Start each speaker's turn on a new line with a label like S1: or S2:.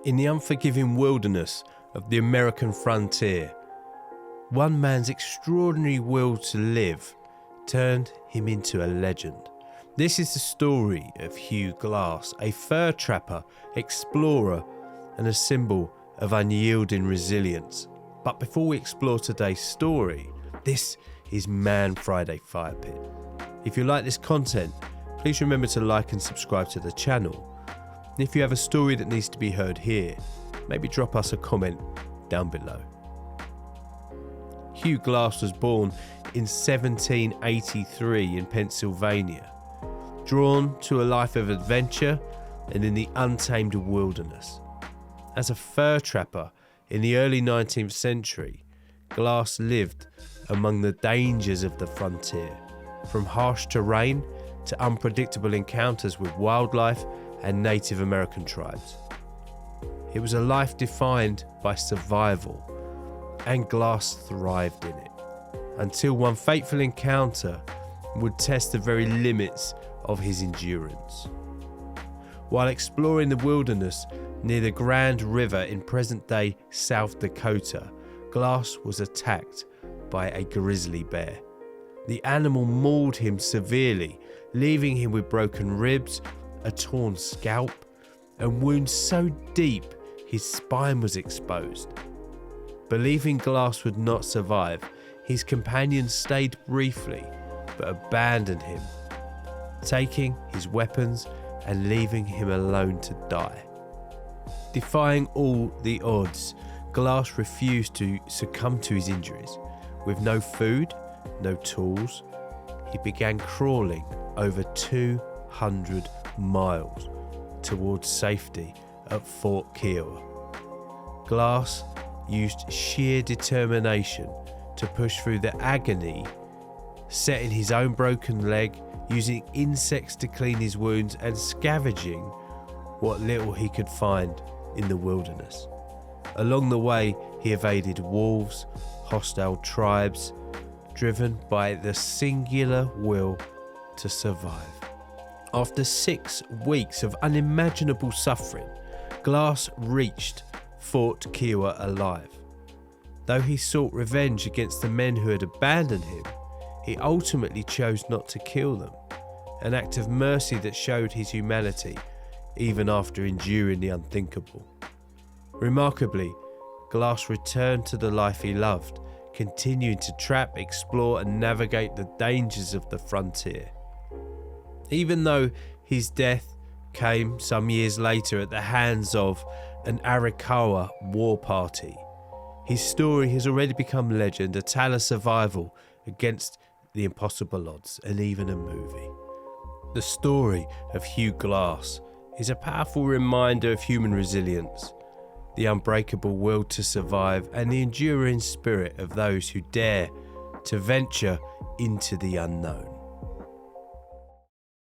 S1: In the unforgiving wilderness of the American frontier, one man's extraordinary will to live turned him into a legend. This is the story of Hugh Glass, a fur trapper, explorer, and a symbol of unyielding resilience. But before we explore today's story, this is Man Friday Fire Pit. If you like this content, please remember to like and subscribe to the channel. And if you have a story that needs to be heard here, maybe drop us a comment down below. Hugh Glass was born in 1783 in Pennsylvania, drawn to a life of adventure and in the untamed wilderness. As a fur trapper in the early 19th century, Glass lived among the dangers of the frontier, from harsh terrain to unpredictable encounters with wildlife and Native American tribes. It was a life defined by survival, and Glass thrived in it, until one fateful encounter would test the very limits of his endurance. While exploring the wilderness near the Grand River in present-day South Dakota, Glass was attacked by a grizzly bear. The animal mauled him severely, leaving him with broken ribs, a torn scalp, and wounds so deep his spine was exposed. Believing Glass would not survive, his companions stayed briefly, but abandoned him, taking his weapons and leaving him alone to die. Defying all the odds, Glass refused to succumb to his injuries. With no food, no tools, he began crawling over 200 miles towards safety at Fort Kiowa. Glass used sheer determination to push through the agony, setting his own broken leg, using insects to clean his wounds, and scavenging what little he could find in the wilderness. Along the way, he evaded wolves, hostile tribes, driven by the singular will to survive. After 6 weeks of unimaginable suffering, Glass reached Fort Kiowa alive. Though he sought revenge against the men who had abandoned him, he ultimately chose not to kill them, an act of mercy that showed his humanity even after enduring the unthinkable. Remarkably, Glass returned to the life he loved, continuing to trap, explore, and navigate the dangers of the frontier. Even though his death came some years later at the hands of an Arakawa war party, his story has already become legend, a tale of survival against the impossible odds, and even a movie. The story of Hugh Glass is a powerful reminder of human resilience, the unbreakable will to survive, and the enduring spirit of those who dare to venture into the unknown.